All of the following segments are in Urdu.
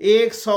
100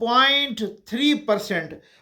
0.3%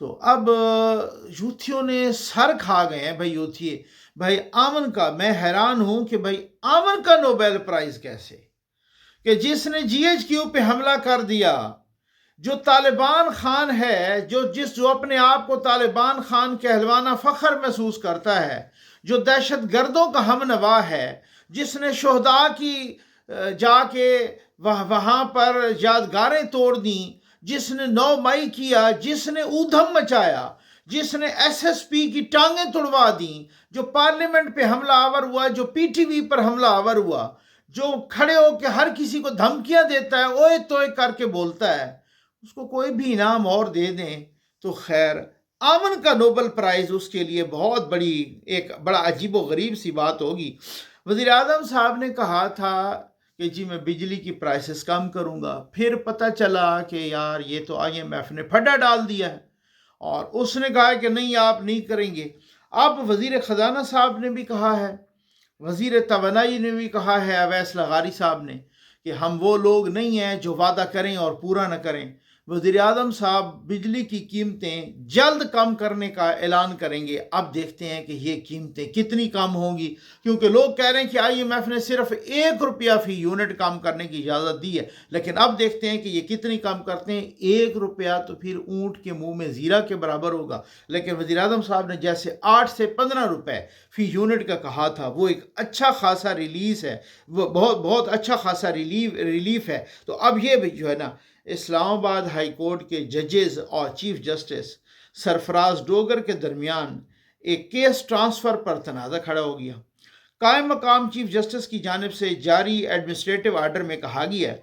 تو اب یوتھیوں نے سر کھا گئے ہیں بھائی یوتھی، بھائی آمن کا، میں حیران ہوں کہ بھائی آمن کا نوبیل پرائز کیسے، کہ جس نے جی ایچ کیو پہ حملہ کر دیا، جو طالبان خان ہے، جو اپنے آپ کو طالبان خان کہلوانا فخر محسوس کرتا ہے، جو دہشت گردوں کا ہم نوا ہے، جس نے شہداء کی جا کے وہاں پر یادگاریں توڑ دیں، جس نے 9 مئی کیا، جس نے اودھم مچایا، جس نے ایس ایس پی کی ٹانگیں توڑوا دیں، جو پارلیمنٹ پہ حملہ آور ہوا، جو پی ٹی وی پر حملہ آور ہوا، جو کھڑے ہو کے ہر کسی کو دھمکیاں دیتا ہے، اوئے توئے کر کے بولتا ہے، اس کو کوئی بھی انعام اور دے دیں تو خیر، آمن کا نوبل پرائز اس کے لیے بہت بڑی ایک بڑا عجیب و غریب سی بات ہوگی۔ وزیر اعظم صاحب نے کہا تھا کہ جی میں بجلی کی پرائسز کم کروں گا، پھر پتہ چلا کہ یار یہ تو آئی ایم ایف نے پھڈا ڈال دیا ہے اور اس نے کہا کہ نہیں آپ نہیں کریں گے۔ اب وزیر خزانہ صاحب نے بھی کہا ہے، وزیر توانائی نے بھی کہا ہے، اویس لغاری صاحب نے، کہ ہم وہ لوگ نہیں ہیں جو وعدہ کریں اور پورا نہ کریں۔ وزیر اعظم صاحب بجلی کی قیمتیں جلد کم کرنے کا اعلان کریں گے۔ اب دیکھتے ہیں کہ یہ قیمتیں کتنی کم ہوں گی، کیونکہ لوگ کہہ رہے ہیں کہ آئی ایم ایف نے صرف 1 روپیہ فی یونٹ کم کرنے کی اجازت دی ہے، لیکن اب دیکھتے ہیں کہ یہ کتنی کم کرتے ہیں۔ 1 روپیہ تو پھر اونٹ کے منہ میں زیرہ کے برابر ہوگا، لیکن وزیر اعظم صاحب نے جیسے 8 سے 15 روپے فی یونٹ کا کہا تھا، وہ ایک اچھا خاصا ریلیز ہے، وہ بہت اچھا خاصا ریلیف ہے۔ تو اب یہ بھی جو ہے نا، اسلام آباد ہائی کورٹ کے ججز اور چیف جسٹس سرفراز ڈوگر کے درمیان ایک کیس ٹرانسفر پر تنازع کھڑا ہو گیا۔ قائم مقام چیف جسٹس کی جانب سے جاری ایڈمنسٹریٹو آرڈر میں کہا گیا ہے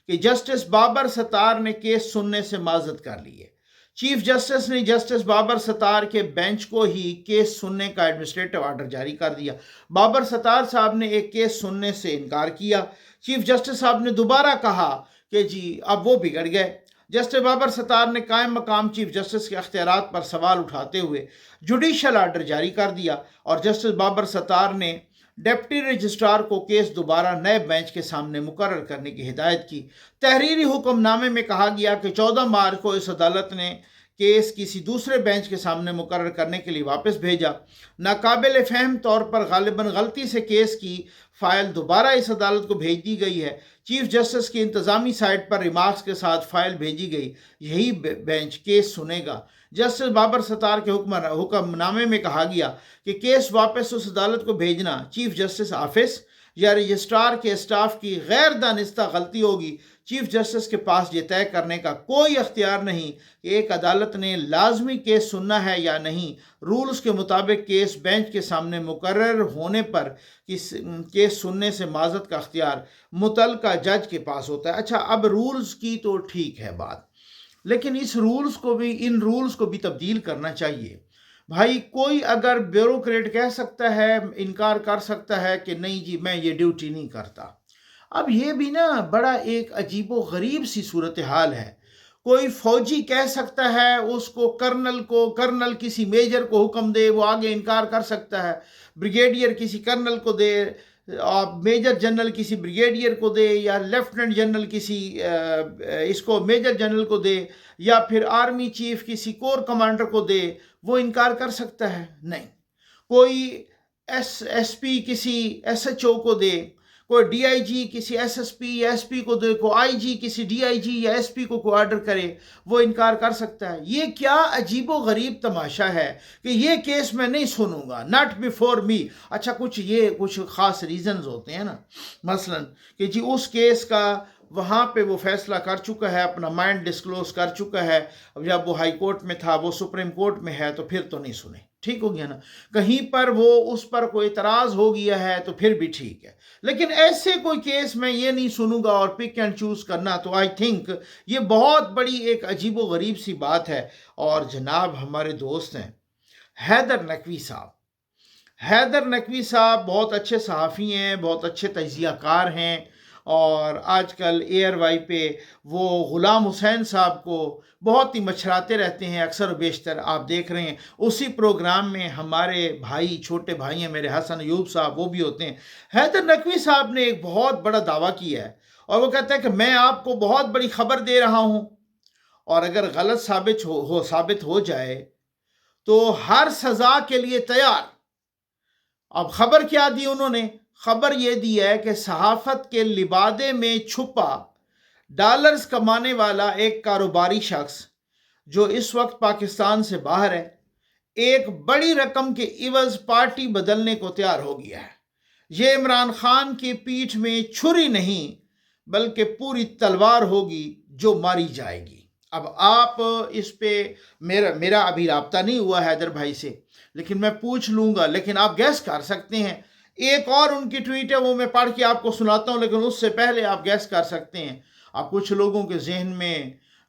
کہ جسٹس بابر ستار نے کیس سننے سے معذرت کر لی ہے۔ چیف جسٹس نے جسٹس بابر ستار کے بینچ کو ہی کیس سننے کا ایڈمنسٹریٹو آرڈر جاری کر دیا۔ بابر ستار صاحب نے ایک کیس سننے سے انکار کیا۔ چیف جسٹس صاحب نے دوبارہ کہا کہ جی اب وہ بگڑ گئے۔ جسٹس بابر ستار نے قائم مقام چیف جسٹس کے اختیارات پر سوال اٹھاتے ہوئے جوڈیشل آرڈر جاری کر دیا اور جسٹس بابر ستار نے ڈپٹی رجسٹرار کو کیس دوبارہ نئے بینچ کے سامنے مقرر کرنے کی ہدایت کی۔ تحریری حکم نامے میں کہا گیا کہ 14 مارچ کو اس عدالت نے کیس کسی دوسرے بینچ کے سامنے مقرر کرنے کے لیے واپس بھیجا۔ ناقابل فہم طور پر غالباً غلطی سے کیس کی فائل دوبارہ اس عدالت کو بھیج دی گئی ہے۔ چیف جسٹس کی انتظامی سائٹ پر ریمارکس کے ساتھ فائل بھیجی گئی، یہی بینچ کیس سنے گا۔ جسٹس بابر ستار کے حکم نامے میں کہا گیا کہ کیس واپس اس عدالت کو بھیجنا چیف جسٹس آفس یا رجسٹرار کے اسٹاف کی غیر دانستہ غلطی ہوگی۔ چیف جسٹس کے پاس یہ طے کرنے کا کوئی اختیار نہیں کہ ایک عدالت نے لازمی کیس سننا ہے یا نہیں۔ رولز کے مطابق کیس بینچ کے سامنے مقرر ہونے پر کیس سننے سے معذرت کا اختیار متعلقہ جج کے پاس ہوتا ہے۔ اچھا، اب رولز کی تو ٹھیک ہے بات، لیکن ان رولز کو بھی تبدیل کرنا چاہیے۔ بھائی کوئی اگر بیوروکریٹ کہہ سکتا ہے، انکار کر سکتا ہے کہ نہیں جی میں یہ ڈیوٹی نہیں کرتا۔ اب یہ بھی نا بڑا ایک عجیب و غریب سی صورتحال ہے۔ کوئی فوجی کہہ سکتا ہے، اس کو کرنل کسی میجر کو حکم دے، وہ آگے انکار کر سکتا ہے۔ بریگیڈیئر کسی کرنل کو دے، میجر جنرل کسی بریگیڈیئر کو دے، یا لیفٹننٹ جنرل کسی اس کو میجر جنرل کو دے، یا پھر آرمی چیف کسی کور کمانڈر کو دے، وہ انکار کر سکتا ہے؟ نہیں۔ کوئی ایس پی کسی ایس ایچ او کو دے، کوئی ڈی آئی جی کسی ایس ایس پی یا ایس پی کو دے، کوئی آئی جی کسی ڈی آئی جی یا ایس پی کو کوئی آرڈر کرے، وہ انکار کر سکتا ہے؟ یہ کیا عجیب و غریب تماشا ہے کہ یہ کیس میں نہیں سنوں گا، ناٹ بیفور می۔ اچھا، کچھ خاص ریزنز ہوتے ہیں نا، مثلا کہ جی اس کیس کا وہاں پہ وہ فیصلہ کر چکا ہے، اپنا مائنڈ ڈسکلوز کر چکا ہے، جب وہ ہائی کورٹ میں تھا، وہ سپریم کورٹ میں ہے، تو پھر تو نہیں سنے، ٹھیک ہو گیا نا۔ کہیں پر وہ اس پر کوئی اعتراض ہو گیا ہے تو پھر بھی ٹھیک ہے، لیکن ایسے کوئی کیس میں یہ نہیں سنوں گا اور پک اینڈ چوز کرنا، تو آئی تھنک یہ بہت بڑی ایک عجیب و غریب سی بات ہے۔ اور جناب ہمارے دوست ہیں حیدر نقوی صاحب بہت اچھے صحافی ہیں، بہت اچھے تجزیہ کار ہیں، اور آج کل ایئر وائی پہ وہ غلام حسین صاحب کو بہت ہی مچھراتے رہتے ہیں، اکثر و بیشتر آپ دیکھ رہے ہیں۔ اسی پروگرام میں ہمارے چھوٹے بھائی ہیں میرے، حسن ایوب صاحب، وہ بھی ہوتے ہیں۔ حیدر نقوی صاحب نے ایک بہت بڑا دعویٰ کیا ہے، اور وہ کہتا ہے کہ میں آپ کو بہت بڑی خبر دے رہا ہوں، اور اگر غلط ثابت ہو جائے تو ہر سزا کے لیے تیار۔ اب خبر کیا دی انہوں نے؟ خبر یہ دی ہے کہ صحافت کے لبادے میں چھپا ڈالرز کمانے والا ایک کاروباری شخص جو اس وقت پاکستان سے باہر ہے، ایک بڑی رقم کے عوض پارٹی بدلنے کو تیار ہو گیا ہے۔ یہ عمران خان کی پیٹھ میں چھری نہیں بلکہ پوری تلوار ہوگی جو ماری جائے گی۔ اب آپ اس پہ میرا ابھی رابطہ نہیں ہوا حیدر بھائی سے، لیکن میں پوچھ لوں گا، لیکن آپ گیس کر سکتے ہیں۔ ایک اور ان کی ٹویٹ ہے، وہ میں پڑھ کے آپ کو سناتا ہوں، لیکن اس سے پہلے آپ گیس کر سکتے ہیں۔ اب کچھ لوگوں کے ذہن میں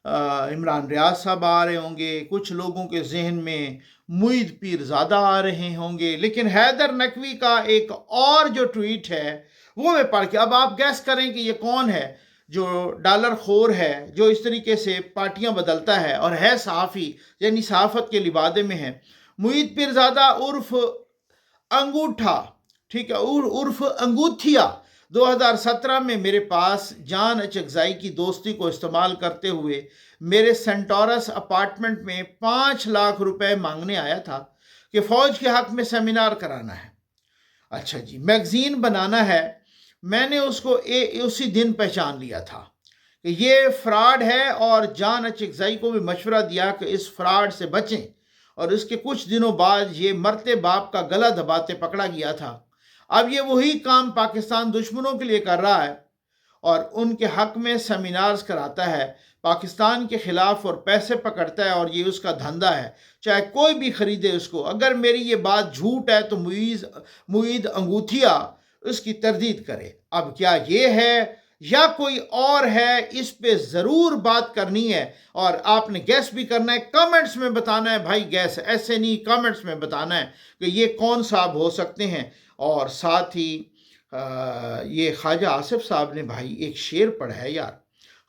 عمران ریاض صاحب آ رہے ہوں گے، کچھ لوگوں کے ذہن میں معید پیرزادہ آ رہے ہوں گے، لیکن حیدر نقوی کا ایک اور جو ٹویٹ ہے وہ میں پڑھ کے اب آپ گیس کریں کہ یہ کون ہے جو ڈالر خور ہے، جو اس طریقے سے پارٹیاں بدلتا ہے اور ہے صحافی، یعنی صحافت کے لبادے میں ہے۔ معید پیرزادہ عرف انگوٹھا، ٹھیک ہے، عرف انگوتھیا، 2017 میں میرے پاس جان اچکزائی کی دوستی کو استعمال کرتے ہوئے میرے سینٹورس اپارٹمنٹ میں 5 لاکھ روپے مانگنے آیا تھا کہ فوج کے حق میں سیمینار کرانا ہے، اچھا جی، میگزین بنانا ہے۔ میں نے اس کو اسی دن پہچان لیا تھا کہ یہ فراڈ ہے، اور جان اچکزائی کو بھی مشورہ دیا کہ اس فراڈ سے بچیں، اور اس کے کچھ دنوں بعد یہ مرتے باپ کا گلا دباتے پکڑا گیا تھا۔ اب یہ وہی کام پاکستان دشمنوں کے لیے کر رہا ہے اور ان کے حق میں سیمینارز کراتا ہے، پاکستان کے خلاف، اور پیسے پکڑتا ہے، اور یہ اس کا دھندا ہے، چاہے کوئی بھی خریدے اس کو۔ اگر میری یہ بات جھوٹ ہے تو معید انگوتھیا اس کی تردید کرے۔ اب کیا یہ ہے یا کوئی اور ہے، اس پہ ضرور بات کرنی ہے، اور آپ نے گیس بھی کرنا ہے، کامنٹس میں بتانا ہے بھائی، گیس ایسے نہیں، کامنٹس میں بتانا ہے کہ یہ کون صاحب ہو سکتے ہیں۔ اور ساتھ ہی یہ خواجہ آصف صاحب نے بھائی ایک شعر پڑھا ہے یار،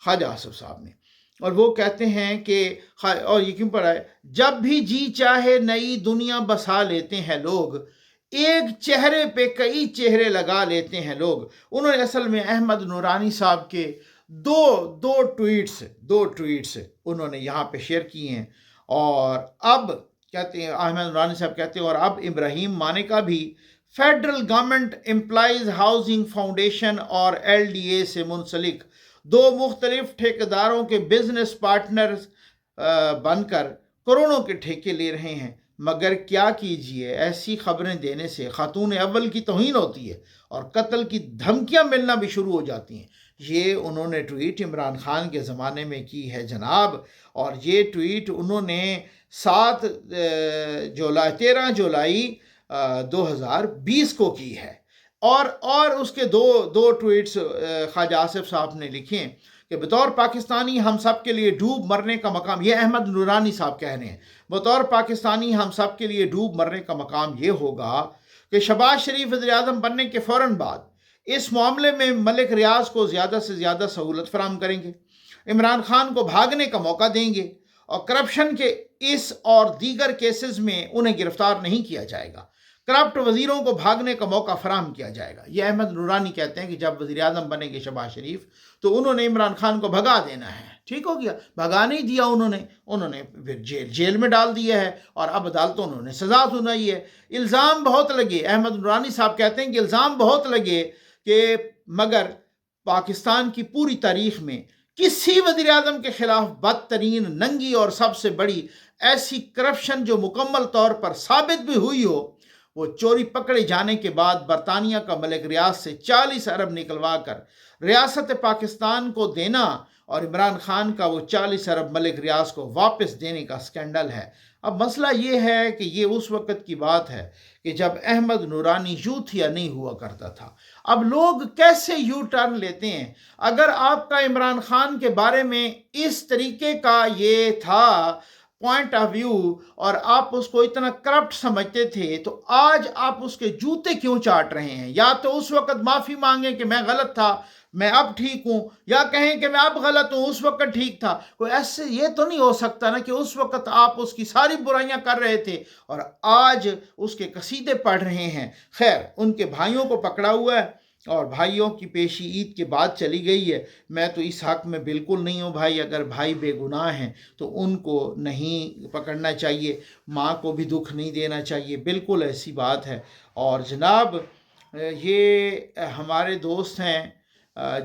خواجہ آصف صاحب نے، اور وہ کہتے ہیں کہ، اور یہ کیوں پڑھا ہے؟ جب بھی جی چاہے نئی دنیا بسا لیتے ہیں لوگ، ایک چہرے پہ کئی چہرے لگا لیتے ہیں لوگ۔ انہوں نے اصل میں احمد نورانی صاحب کے دو ٹویٹس انہوں نے یہاں پہ شیئر کی ہیں، اور اب کہتے ہیں، احمد نورانی صاحب کہتے ہیں، اور اب ابراہیم مانے کا بھی federal government employees housing foundation اور LDA سے منسلک 2 مختلف ٹھیکیداروں کے بزنس پارٹنرز بن کر کروڑوں کے ٹھیکے لے رہے ہیں، مگر کیا کیجئے، ایسی خبریں دینے سے خاتون اول کی توہین ہوتی ہے اور قتل کی دھمکیاں ملنا بھی شروع ہو جاتی ہیں۔ یہ انہوں نے ٹویٹ عمران خان کے زمانے میں کی ہے جناب، اور یہ ٹویٹ انہوں نے 13 جولائی 2020 کو کی ہے، اور اس کے دو ٹویٹس خواجہ آصف صاحب نے لکھے کہ بطور پاکستانی ہم سب کے لیے ڈوب مرنے کا مقام، یہ احمد نورانی صاحب کہہ رہے ہیں، بطور پاکستانی ہم سب کے لیے ڈوب مرنے کا مقام یہ ہوگا کہ شہباز شریف وزیر اعظم بننے کے فوراً بعد اس معاملے میں ملک ریاض کو زیادہ سے زیادہ سہولت فراہم کریں گے، عمران خان کو بھاگنے کا موقع دیں گے، اور کرپشن کے اس اور دیگر کیسز میں انہیں گرفتار نہیں کیا جائے گا، کرپٹ وزیروں کو بھاگنے کا موقع فراہم کیا جائے گا۔ یہ احمد نورانی کہتے ہیں کہ جب وزیر اعظم بنیں گے شہباز شریف تو انہوں نے عمران خان کو بھگا دینا ہے۔ ٹھیک ہو گیا، بھگا نہیں دیا انہوں نے پھر جیل میں ڈال دیا ہے، اور اب عدالتوں انہوں نے سزا سنائی ہے۔ الزام بہت لگے، احمد نورانی صاحب کہتے ہیں کہ الزام بہت لگے، کہ مگر پاکستان کی پوری تاریخ میں کسی وزیر اعظم کے خلاف بدترین، ننگی اور سب سے بڑی ایسی کرپشن جو مکمل طور پر ثابت بھی ہوئی ہو، وہ چوری پکڑے جانے کے بعد برطانیہ کا ملک ریاض سے 40 ارب نکلوا کر ریاست پاکستان کو دینا، اور عمران خان کا وہ 40 ارب ملک ریاض کو واپس دینے کا سکینڈل ہے۔ اب مسئلہ یہ ہے کہ یہ اس وقت کی بات ہے کہ جب احمد نورانی یوتھیا نہیں ہوا کرتا تھا۔ اب لوگ کیسے یو ٹرن لیتے ہیں؟ اگر آپ کا عمران خان کے بارے میں اس طریقے کا یہ تھا پوائنٹ آف ویو، اور آپ اس کو اتنا کرپٹ سمجھتے تھے، تو آج آپ اس کے جوتے کیوں چاٹ رہے ہیں؟ یا تو اس وقت معافی مانگیں کہ میں غلط تھا، میں اب ٹھیک ہوں، یا کہیں کہ میں اب غلط ہوں، اس وقت ٹھیک تھا۔ کوئی ایسے یہ تو نہیں ہو سکتا نا کہ اس وقت آپ اس کی ساری برائیاں کر رہے تھے اور آج اس کے قصیدے پڑھ رہے ہیں۔ خیر، ان کے بھائیوں کو پکڑا ہوا ہے، اور بھائیوں کی پیشی عید کے بعد چلی گئی ہے. میں تو اس حق میں بالکل نہیں ہوں بھائی. اگر بھائی بے گناہ ہیں تو ان کو نہیں پکڑنا چاہیے، ماں کو بھی دکھ نہیں دینا چاہیے، بالکل ایسی بات ہے. اور جناب یہ ہمارے دوست ہیں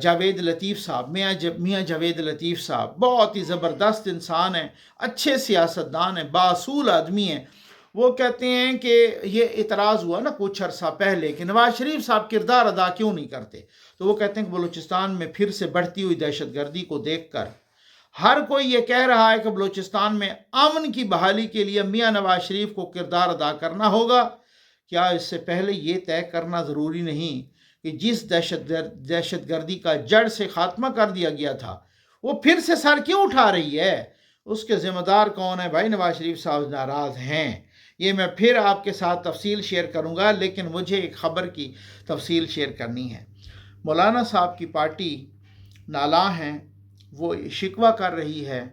جاوید لطیف صاحب، میاں جاوید لطیف صاحب بہت ہی زبردست انسان ہیں، اچھے سیاستدان ہیں، باصول آدمی ہیں. وہ کہتے ہیں کہ یہ اعتراض ہوا نا کچھ عرصہ پہلے کہ نواز شریف صاحب کردار ادا کیوں نہیں کرتے، تو وہ کہتے ہیں کہ بلوچستان میں پھر سے بڑھتی ہوئی دہشت گردی کو دیکھ کر ہر کوئی یہ کہہ رہا ہے کہ بلوچستان میں امن کی بحالی کے لیے میاں نواز شریف کو کردار ادا کرنا ہوگا. کیا اس سے پہلے یہ طے کرنا ضروری نہیں کہ جس دہشت گردی کا جڑ سے خاتمہ کر دیا گیا تھا وہ پھر سے سر کیوں اٹھا رہی ہے؟ اس کے ذمہ دار کون ہے؟ بھائی نواز شریف صاحب ناراض ہیں. یہ میں پھر آپ کے ساتھ تفصیل شیئر کروں گا، لیکن مجھے ایک خبر کی تفصیل شیئر کرنی ہے. مولانا صاحب کی پارٹی نالاں ہیں، وہ شکوہ کر رہی ہے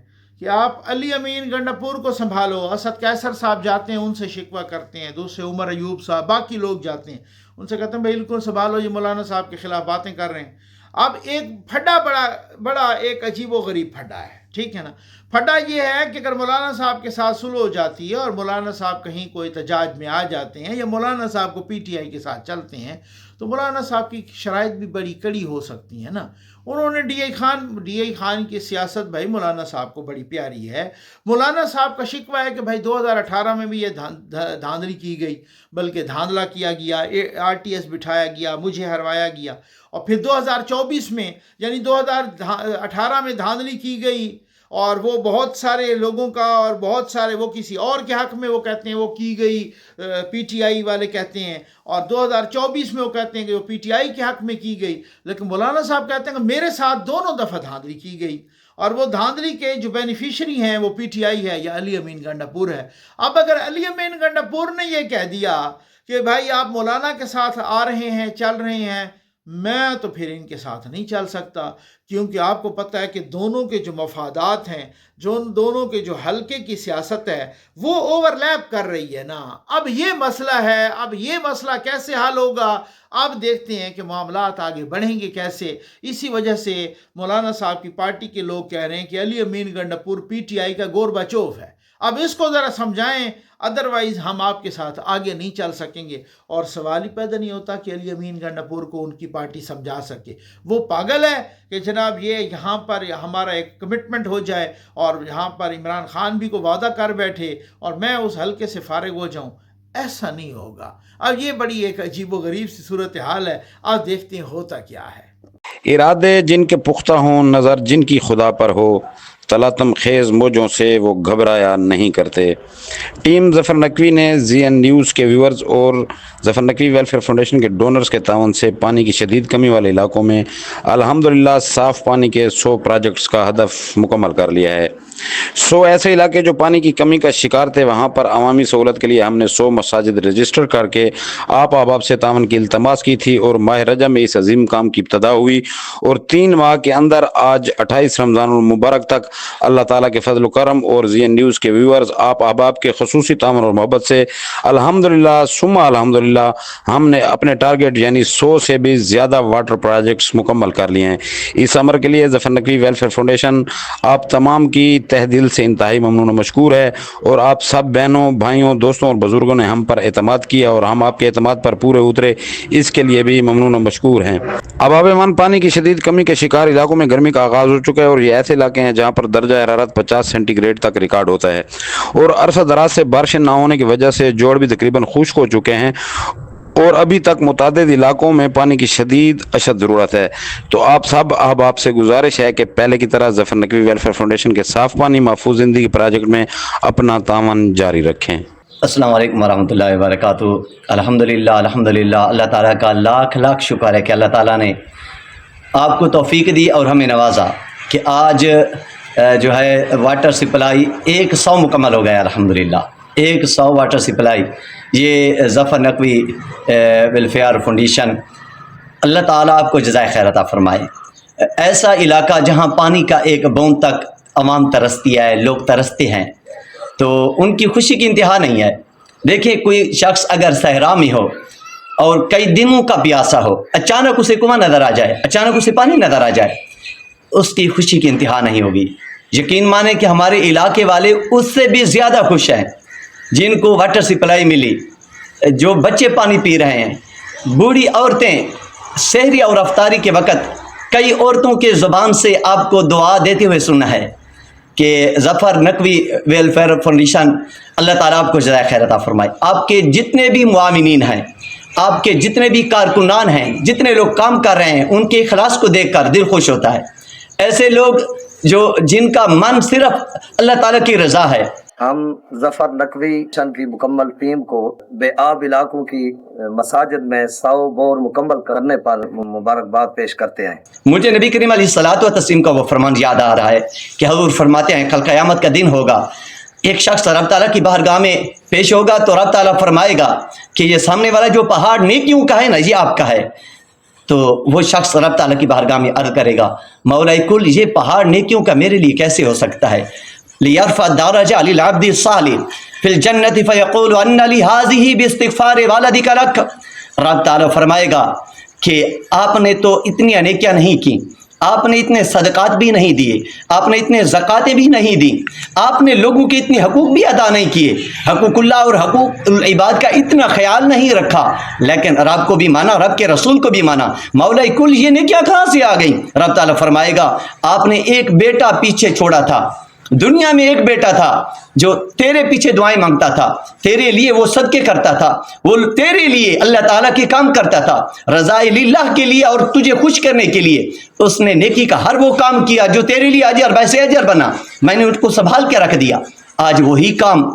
کہ آپ علی امین گنڈاپور کو سنبھالو. اسد کیسر صاحب جاتے ہیں، ان سے شکوہ کرتے ہیں، دوسرے عمر ایوب صاحب، باقی لوگ جاتے ہیں، ان سے کہتے ہیں بھائی ان کو سنبھالو، یہ مولانا صاحب کے خلاف باتیں کر رہے ہیں. اب ایک پھڈا بڑا ایک عجیب و غریب پھڈا ہے، ٹھیک ہے نا. پھڈا یہ ہے کہ اگر مولانا صاحب کے ساتھ صلح ہو جاتی ہے اور مولانا صاحب کہیں کوئی احتجاج میں آ جاتے ہیں یا مولانا صاحب کو پی ٹی آئی کے ساتھ چلتے ہیں تو مولانا صاحب کی شرائط بھی بڑی کڑی ہو سکتی ہیں نا. انہوں نے ڈی آئی خان کی سیاست بھائی مولانا صاحب کو بڑی پیاری ہے. مولانا صاحب کا شکوہ ہے کہ بھائی 2018 میں بھی یہ دھاندلی کی گئی، بلکہ دھاندلا کیا گیا، آر ٹی ایس بٹھایا گیا، مجھے ہروایا گیا، اور پھر 2024 میں یعنی 2018 میں دھاندلی کی گئی اور وہ بہت سارے لوگوں کا اور بہت سارے وہ کسی اور کے حق میں وہ کہتے ہیں وہ کی گئی، پی ٹی آئی والے کہتے ہیں، اور 2024 میں وہ کہتے ہیں کہ وہ پی ٹی آئی کے حق میں کی گئی. لیکن مولانا صاحب کہتے ہیں کہ میرے ساتھ دونوں دفعہ دھاندلی کی گئی، اور وہ دھاندلی کے جو بینیفیشری ہیں وہ پی ٹی آئی ہے یا علی امین گنڈاپور ہے. اب اگر علی امین گنڈاپور نے یہ کہہ دیا کہ بھائی آپ مولانا کے ساتھ آ رہے ہیں، چل رہے ہیں، میں تو پھر ان کے ساتھ نہیں چل سکتا، کیونکہ آپ کو پتہ ہے کہ دونوں کے جو مفادات ہیں، دونوں کے جو حلقے کی سیاست ہے وہ اوور لیپ کر رہی ہے نا. اب یہ مسئلہ ہے، اب یہ مسئلہ کیسے حل ہوگا؟ اب دیکھتے ہیں کہ معاملات آگے بڑھیں گے کیسے. اسی وجہ سے مولانا صاحب کی پارٹی کے لوگ کہہ رہے ہیں کہ علی امین گنڈاپور پی ٹی آئی کا گورباچوف ہے. اب اس کو ذرا سمجھائیں، ادروائز ہم آپ کے ساتھ آگے نہیں چل سکیں گے. اور سوال ہی پیدا نہیں ہوتا کہ علی امین گنڈاپور کو ان کی پارٹی سمجھا سکے. وہ پاگل ہے کہ جناب یہ یہاں پر ہمارا ایک کمٹمنٹ ہو جائے اور یہاں پر عمران خان بھی کو وعدہ کر بیٹھے اور میں اس حلقے سے فارغ ہو جاؤں. ایسا نہیں ہوگا. اب یہ بڑی ایک عجیب و غریب سی صورتحال ہے. اب دیکھتے ہیں ہوتا کیا ہے. ارادے جن کے پختہ ہوں، نظر جن کی خدا پر ہو، تلاطم خیز موجوں سے وہ گھبرایا نہیں کرتے. ٹیم ظفر نقوی نے زی این نیوز کے ویورز اور ظفر نقوی ویلفیئر فاؤنڈیشن کے ڈونرز کے تعاون سے پانی کی شدید کمی والے علاقوں میں الحمدللہ صاف پانی کے 100 پروجیکٹس کا ہدف مکمل کر لیا ہے. 100 ایسے علاقے جو پانی کی کمی کا شکار تھے، وہاں پر عوامی سہولت کے لیے ہم نے 100 مساجد رجسٹر کر کے آپ احباب سے تعاون کی التماس کی تھی، اور ماہ رجب میں اس عظیم کام کی ابتدا ہوئی، اور 3 ماہ کے اندر آج 28 رمضان المبارک تک اللہ تعالیٰ کے فضل و کرم اور زی این نیوز کے ویورز آپ احباب کے خصوصی تعاون اور محبت سے الحمدللہ ثم الحمدللہ ہم نے اپنے ٹارگٹ یعنی 100 سے بھی زیادہ واٹر پروجیکٹس مکمل کر لیے ہیں. اس عمر کے لیے ظفر نقوی ویلفیئر فاؤنڈیشن آپ تمام کی تہ دل سے انتہائی ممنون و مشکور ہے، اور آپ سب بہنوں، بھائیوں، دوستوں اور بزرگوں نے ہم پر اعتماد کیا اور ہم آپ کے اعتماد پر پورے اترے، اس کے لیے بھی ممنون و مشکور ہیں. اب آب ایمان پانی کی شدید کمی کے شکار علاقوں میں گرمی کا آغاز ہو چکا ہے، اور یہ ایسے علاقے ہیں جہاں پر درجہ حرارت 50 سینٹی گریڈ تک ریکارڈ ہوتا ہے، اور عرصہ دراز سے بارشیں نہ ہونے کی وجہ سے جوڑ بھی تقریباً خشک ہو چکے ہیں، اور ابھی تک متعدد علاقوں میں پانی کی شدید اشد ضرورت ہے. تو آپ سب احباب سے گزارش ہے کہ پہلے کی طرح ظفر نقوی ویلفیئر فاؤنڈیشن کے صاف پانی محفوظ زندگی پروجیکٹ میں اپنا تعاون جاری رکھیں. السلام علیکم ورحمۃ اللہ وبرکاتہ. الحمدللہ اللہ تعالیٰ کا لاکھ لاکھ شکر ہے کہ اللہ تعالیٰ نے آپ کو توفیق دی اور ہمیں نوازا کہ آج جو ہے واٹر سپلائی 100 مکمل ہو گیا. الحمدللہ 100 واٹر سپلائی. یہ ظفر نقوی ویلفیئر فاؤنڈیشن، اللہ تعالیٰ آپ کو جزائے خیر عطا فرمائے. ایسا علاقہ جہاں پانی کا ایک بوند تک عوام ترستی ہے، لوگ ترستے ہیں، تو ان کی خوشی کی انتہا نہیں ہے. دیکھیں کوئی شخص اگر صحرا میں ہو اور کئی دنوں کا پیاسا ہو، اچانک اسے کنواں نظر آ جائے، اچانک اسے پانی نظر آ جائے، اس کی خوشی کی انتہا نہیں ہوگی۔ یقین مانیں کہ ہمارے علاقے والے اس سے بھی زیادہ خوش ہیں، جن کو واٹر سپلائی ملی، جو بچے پانی پی رہے ہیں، بوڑھی عورتیں سحری اور افطاری کے وقت کئی عورتوں کے زبان سے آپ کو دعا دیتے ہوئے سننا ہے کہ ظفر نقوی ویلفیئر فاؤنڈیشن اللہ تعالیٰ آپ کو جزائے خیر عطا فرمائے۔ آپ کے جتنے بھی معاونین ہیں، آپ کے جتنے بھی کارکنان ہیں، جتنے لوگ کام کر رہے ہیں، ان کے اخلاص کو دیکھ کر دل خوش ہوتا ہے۔ ایسے لوگ جن کا من صرف اللہ تعالیٰ کی رضا ہے۔ ہم ظفر نقوی مشن کی مکمل ٹیم کو بے آب علاقوں کی مساجد میں 100 بور مکمل کرنے پر مبارکباد پیش کرتے ہیں۔ مجھے نبی کریم علیہ الصلوۃ والتسلیم کا وہ فرمان یاد آ رہا ہے کہ حضور فرماتے ہیں کل قیامت کا دن ہوگا، ایک شخص رب تعالیٰ کی بارگاہ میں پیش ہوگا تو رب تعالیٰ فرمائے گا کہ یہ سامنے والا جو پہاڑ نیکیوں کا ہے نا، یہ آپ کا ہے۔ تو وہ شخص رب تعالیٰ کی بارگاہ میں عرض کرے گا، مولا کل یہ پہاڑ نیکیوں کا میرے لیے کیسے ہو سکتا ہے؟ لِيَرْفَعَ الدَّرَجَ لِلْعَبْدِ الصَّالِحِ فِي الْجَنَّةِ فَيَقُولُ أَنَّ لِي هَٰذِهِ بِاسْتِغْفَارِ وَلَدِكَ لَكَ۔ رب تعالیٰ فرمائے گا کہ آپ نے تو اتنی نیکیاں نہیں کی، آپ نے اتنے صدقات بھی نہیں دیے، آپ نے اتنے زکاتیں بھی نہیں دی، آپ نے لوگوں کے اتنے حقوق بھی ادا نہیں کیے، حقوق اللہ اور حقوق العباد کا اتنا خیال نہیں رکھا، لیکن رب کو بھی مانا، رب کے رسول کو بھی مانا، مولا کل یہ نیکیاں کہاں سے آ گئیں؟ رب تعالیٰ فرمائے گا آپ نے ایک بیٹا پیچھے چھوڑا تھا، دنیا میں ایک بیٹا تھا جو تیرے پیچھے دعائیں مانگتا تھا، تیرے لیے وہ صدقے کرتا تھا، وہ تیرے لیے اللہ تعالیٰ کے کام کرتا تھا، رضائے اللہ کے لیے اور تجھے خوش کرنے کے لیے اس نے نیکی کا ہر وہ کام کیا جو تیرے لیے اجر ویسے اجر بنا، میں نے اس کو سنبھال کے رکھ دیا، آج وہی کام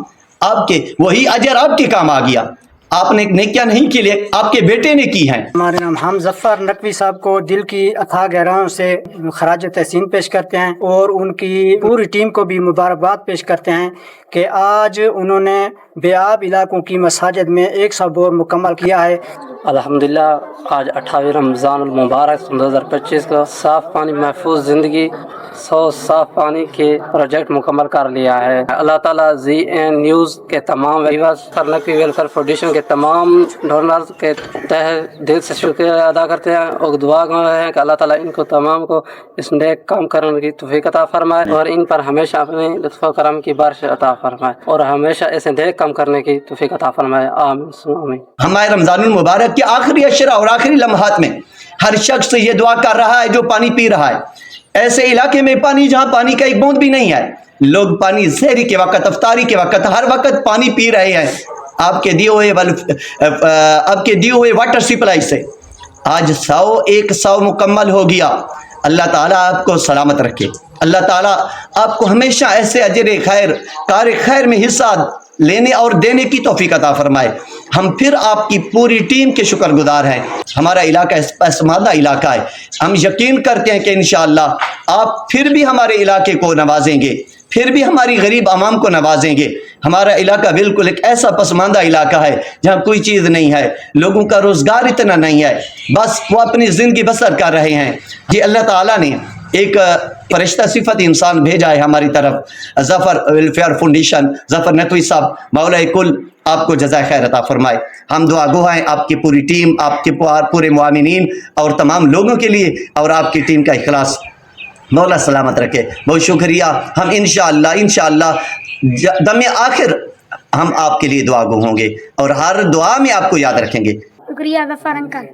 وہی اجر آپ کے کام آ گیا، آپ نے نیکیاں نہیں کی، آپ کے بیٹے نے کی ہیں۔ ہمارے نام ہم ظفر نقوی صاحب کو دل کی اتھاہ گہرائیوں سے خراج تحسین پیش کرتے ہیں اور ان کی پوری ٹیم کو بھی مبارکباد پیش کرتے ہیں کہ آج انہوں نے بے آب علاقوں کی مساجد میں 100 بور مکمل کیا ہے۔ الحمدللہ آج 28 رمضان المبارک 2025 کو صاف پانی محفوظ زندگی 100 صاف پانی کے پروجیکٹ مکمل کر لیا ہے۔ اللہ تعالیٰ ZN نیوز کے تمام ویورز، ظفر نقوی ویلفیئر فاؤنڈیشن کے تمام ڈونرز کے تہہ دل سے شکریہ ادا کرتے ہیں اور دعا کر رہے ہیں کہ اللہ تعالیٰ ان کو تمام کو اس نیک کام کرنے کی توفیق عطا فرمائے اور ان پر ہمیشہ اپنے لطف و کرم کی بارش عطا فرمائے اور ہمیشہ ایسے نیک کام کرنے کی توفیق عطا فرمائے، آمین ثم آمین۔ ہمارے رمضان المبارک کے آخری اشرا اور آخری لمحات میں ہر شخص یہ دعا کر رہا ہے جو پانی پی رہا ہے، ایسے علاقے میں پانی جہاں پانی کا ایک بوند بھی نہیں ہے، لوگ پانی سحری کے وقت، افطاری کے وقت، ہر وقت پانی پی رہے ہیں آپ کے دیے ہوئے واٹر سپلائی سے۔ آج 100 مکمل ہو گیا۔ اللہ تعالیٰ آپ کو سلامت رکھے، اللہ تعالیٰ آپ کو ہمیشہ ایسے اجر خیر، کار خیر میں حصہ لینے اور دینے کی توفیق عطا فرمائے۔ ہم پھر آپ کی پوری ٹیم کے شکر گزار ہیں۔ ہمارا علاقہ پسماندہ علاقہ ہے، ہم یقین کرتے ہیں کہ انشاءاللہ آپ پھر بھی ہمارے علاقے کو نوازیں گے، پھر بھی ہماری غریب عوام کو نوازیں گے۔ ہمارا علاقہ بالکل ایک ایسا پسماندہ علاقہ ہے جہاں کوئی چیز نہیں ہے، لوگوں کا روزگار اتنا نہیں ہے، بس وہ اپنی زندگی بسر کر رہے ہیں۔ جی اللہ تعالیٰ نے ایک فرشتہ صفت انسان بھیجا ہے ہماری طرف، ظفر ویلفیئر فاؤنڈیشن، ظفر نقوی صاحب، مولا کل آپ کو جزائے خیر عطا فرمائے۔ ہم دعا گو ہیں آپ کی پوری ٹیم، آپ کے پورے معاونین اور تمام لوگوں کے لیے، اور آپ کی ٹیم کا اخلاص مولا سلامت رکھے۔ بہت شکریہ۔ ہم انشاءاللہ دم آخر ہم آپ کے لیے دعا گو ہوں گے اور ہر دعا میں آپ کو یاد رکھیں گے۔ شکریہ ظفر انکل،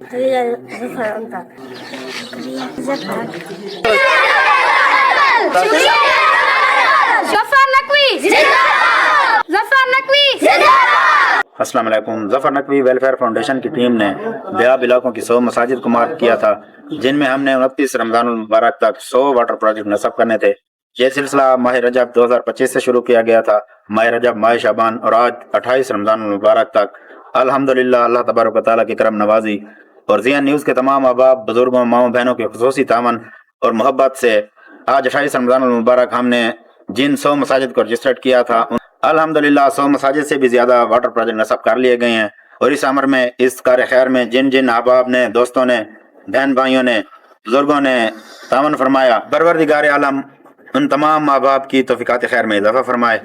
ظفر نقوی، ظفر نقوی۔ السلام علیکم۔ ظفر نقوی ویلفیئر فاؤنڈیشن کی ٹیم نے بیاب علاقوں کی 100 مساجد کو مارک کیا تھا، جن میں ہم نے 29 رمضان المبارک تک 100 واٹر پروجیکٹ نصب کرنے تھے۔ یہ سلسلہ ماہ رجب 2025 سے شروع کیا گیا تھا، ماہ رجب، ماہ شعبان اور آج 28 رمضان المبارک تک۔ الحمدللہ اللہ تبارک و تعالیٰ کی کرم نوازی اور ZN نیوز کے تمام احباب، بزرگوں، ماؤں بہنوں کے خصوصی تعاون اور محبت سے آج 28 رمضان المبارک ہم نے جن 100 مساجد کو رجسٹرڈ کیا تھا، الحمدللہ 100 مساجد سے بھی زیادہ واٹر پروجیکٹ نصب کر لیے گئے ہیں۔ اور اس عمر میں، اس کار خیر میں جن احباب نے، دوستوں نے، بہن بھائیوں نے، بزرگوں نے تعاون فرمایا، پروردگار عالم ان تمام احباب کی توفیقات خیر میں اضافہ فرمائے۔